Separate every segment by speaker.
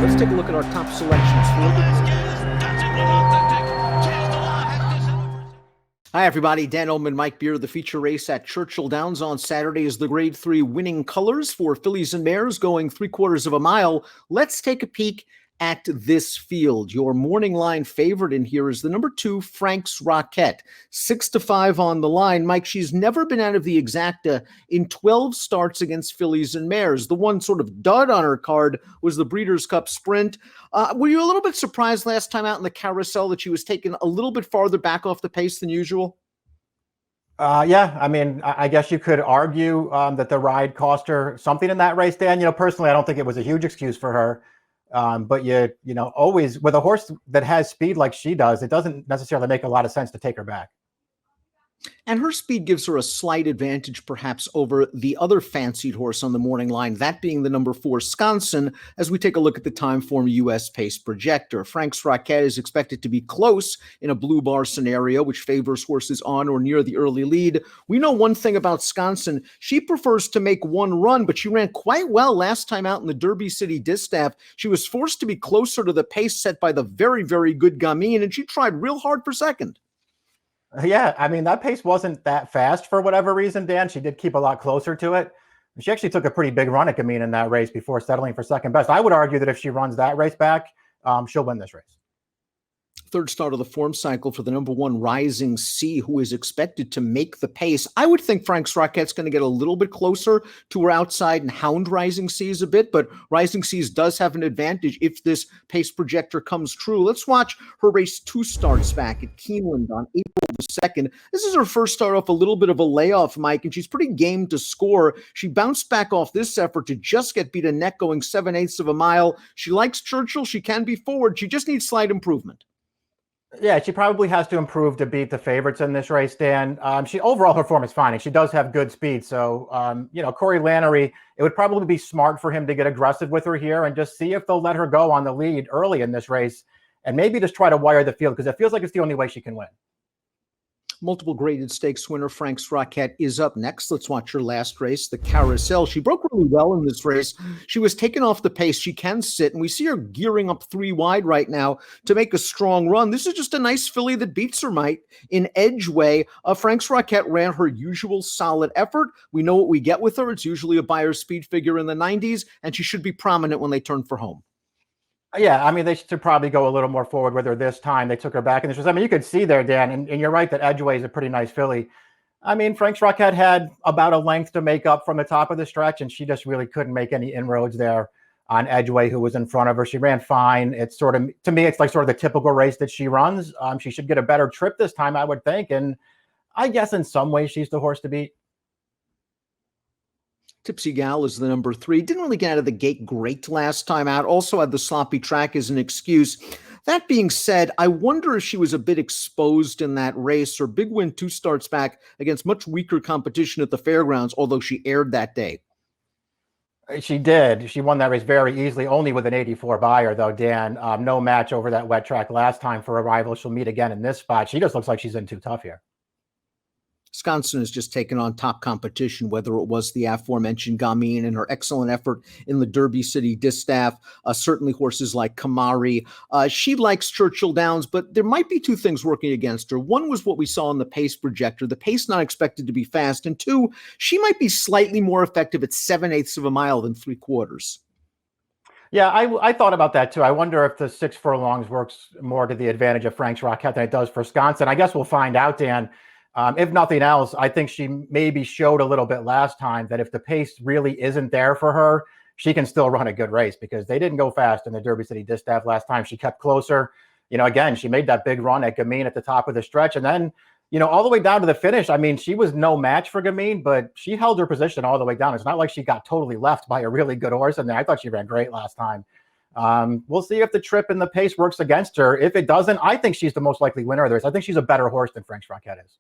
Speaker 1: let's take a look at our top selections for Hi, everybody. Dan Illman, Mike Beer. The feature race at Churchill Downs on Saturday is the Grade 3 winning colors for fillies and mares going 3/4 of a mile. Let's take a peek at this field. Your morning line favorite in here is the number 2, Frank's Rockette. 6-5 on the line. Mike, she's never been out of the exacta in 12 starts against fillies and mares. The one sort of dud on her card was the Breeders' Cup Sprint. Were you a little bit surprised last time out in the carousel that she was taken a little bit farther back off the pace than usual?
Speaker 2: Yeah, I mean, I guess you could argue that the ride cost her something in that race, Dan. Personally, I don't think it was a huge excuse for her. But always with a horse that has speed like she does, it doesn't necessarily make a lot of sense to take her back.
Speaker 1: And her speed gives her a slight advantage, perhaps, over the other fancied horse on the morning line, that being the number 4, Sconson, as we take a look at the Timeform U.S. Pace Projector. Frank's Rockette is expected to be close in a blue bar scenario, which favors horses on or near the early lead. We know one thing about Sconson. She prefers to make one run, but she ran quite well last time out in the Derby City Distaff. She was forced to be closer to the pace set by the very, very good Gamine, and she tried real hard for second.
Speaker 2: Yeah, I mean, that pace wasn't that fast for whatever reason, Dan. She did keep a lot closer to it. She actually took a pretty big run at Gamine in that race before settling for second best. I would argue that if she runs that race back, she'll win this race.
Speaker 1: Third start of the form cycle for the number 1, Rising Sea, who is expected to make the pace. I would think Frank's Rockette's going to get a little bit closer to her outside and hound Rising Seas a bit, but Rising Seas does have an advantage if this pace projector comes true. Let's watch her race 2 starts back at Keeneland on April the 2nd. This is her first start off a little bit of a layoff, Mike, and she's pretty game to score. She bounced back off this effort to just get beat a neck going 7/8 of a mile. She likes Churchill. She can be forward. She just needs slight improvement.
Speaker 2: Yeah, she probably has to improve to beat the favorites in this race, Dan. She overall her form is fine, and she does have good speed. So, Corey Lannery, it would probably be smart for him to get aggressive with her here and just see if they'll let her go on the lead early in this race and maybe just try to wire the field because it feels like it's the only way she can win.
Speaker 1: Multiple graded stakes winner Frank's Rockette is up next. Let's watch her last race, the Carousel. She broke really well in this race. She was taken off the pace. She can sit, and we see her gearing up 3 wide right now to make a strong run. This is just a nice filly that beats her, Mike, in Edgeway. Frank's Rockette ran her usual solid effort. We know what we get with her. It's usually a Beyer speed figure in the 90s, and she should be prominent when they turn for home.
Speaker 2: Yeah, I mean, they should probably go a little more forward with her this time. They took her back in this race. I mean, you could see there, Dan, and you're right that Edgeway is a pretty nice filly. I mean, Frank's Rockette had about a length to make up from the top of the stretch, and she just really couldn't make any inroads there on Edgeway, who was in front of her. She ran fine. It's sort of, to me, it's like sort of the typical race that she runs. She should get a better trip this time, I would think. And I guess in some ways she's the horse to beat.
Speaker 1: Tipsy Gal is the number 3. Didn't really get out of the gate great last time out. Also had the sloppy track as an excuse. That being said, I wonder if she was a bit exposed in that race. Her big win 2 starts back against much weaker competition at the fairgrounds, although she aired that day.
Speaker 2: She did. She won that race very easily, only with an 84 Beyer, though, Dan. No match over that wet track last time for a rival. She'll meet again in this spot. She just looks like she's in too tough here.
Speaker 1: Sconson has just taken on top competition, whether it was the aforementioned Gamine and her excellent effort in the Derby City Distaff, certainly horses like Kamari. She likes Churchill Downs, but there might be 2 things working against her. One was what we saw in the pace projector, the pace not expected to be fast. And 2, she might be slightly more effective at 7/8 of a mile than 3/4.
Speaker 2: Yeah, I thought about that too. I wonder if the 6 furlongs works more to the advantage of Frank's Rockette than it does for Sconson. I guess we'll find out, Dan. If nothing else, I think she maybe showed a little bit last time that if the pace really isn't there for her, she can still run a good race because they didn't go fast in the Derby City Distaff last time. She kept closer. Again, she made that big run at Gamine at the top of the stretch. And then, all the way down to the finish. I mean, she was no match for Gamine, but she held her position all the way down. It's not like she got totally left by a really good horse in there. I thought she ran great last time. We'll see if the trip and the pace works against her. If it doesn't, I think she's the most likely winner of this. I think she's a better horse than Frank's Rockette is.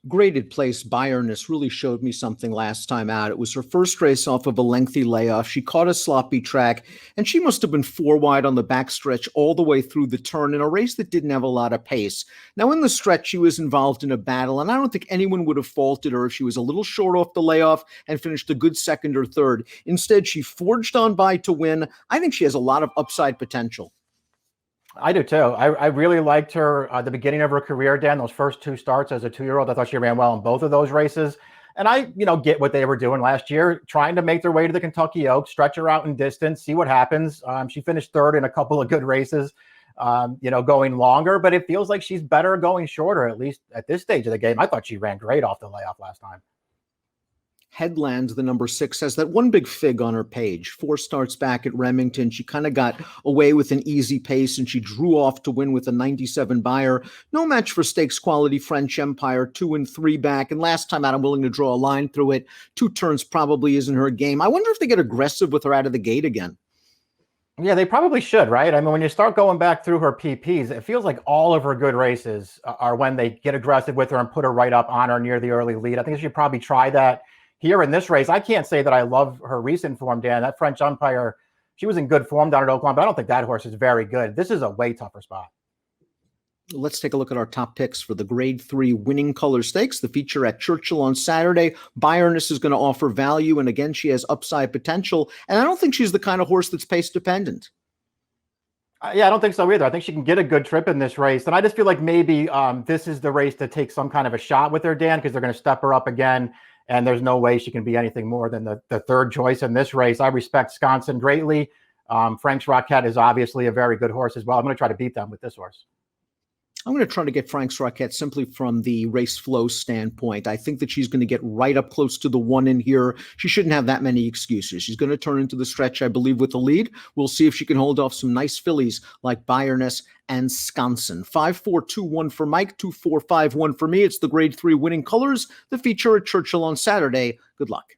Speaker 1: Graded place Bayerness really showed me something last time out. It was her first race off of a lengthy layoff. She caught a sloppy track, and she must have been 4 wide on the backstretch all the way through the turn in a race that didn't have a lot of pace. Now, in the stretch, she was involved in a battle, and I don't think anyone would have faulted her if she was a little short off the layoff and finished a good second or third. Instead, she forged on by to win. I think she has a lot of upside potential.
Speaker 2: I do too. I really liked her the beginning of her career, Dan. Those first 2 starts as a 2-year-old, I thought she ran well in both of those races. And I, get what they were doing last year, trying to make their way to the Kentucky Oaks, stretch her out in distance, see what happens. She finished third in a couple of good races, going longer. But it feels like she's better going shorter, at least at this stage of the game. I thought she ran great off the layoff last time.
Speaker 1: Headlands, the number 6, has that one big fig on her page. 4 starts back at Remington. She kind of got away with an easy pace, and she drew off to win with a 97 buyer. No match for stakes quality French Empire, 2 and 3 back. And last time out, I'm willing to draw a line through it. 2 turns probably isn't her game. I wonder if they get aggressive with her out of the gate again.
Speaker 2: Yeah, they probably should, right? I mean, when you start going back through her PPs, it feels like all of her good races are when they get aggressive with her and put her right up on her near the early lead. I think they should probably try that here in this race. I can't say that I love her recent form, Dan. That French Empire, she was in good form down at Oakland, but I don't think that horse is very good. This is a way tougher spot.
Speaker 1: Let's take a look at our top picks for the Grade 3 Winning Color Stakes, the feature at Churchill on Saturday. Bayerness is going to offer value, and again, she has upside potential. And I don't think she's the kind of horse that's pace dependent.
Speaker 2: Yeah, I don't think so either. I think she can get a good trip in this race. And I just feel like maybe this is the race to take some kind of a shot with her, Dan, because they're going to step her up again. And there's no way she can be anything more than the third choice in this race. I respect Sconson greatly. Frank's Rockette is obviously a very good horse as well. I'm going to try to beat them with this horse.
Speaker 1: I'm going to try to get Frank's Rockette simply from the race flow standpoint. I think that she's going to get right up close to the 1 in here. She shouldn't have that many excuses. She's going to turn into the stretch, I believe, with the lead. We'll see if she can hold off some nice fillies like Bayerness and Sconson. 5-4-2-1 for Mike, 2-4-5-1 for me. It's the Grade 3 Winning Colors, the feature at Churchill on Saturday. Good luck.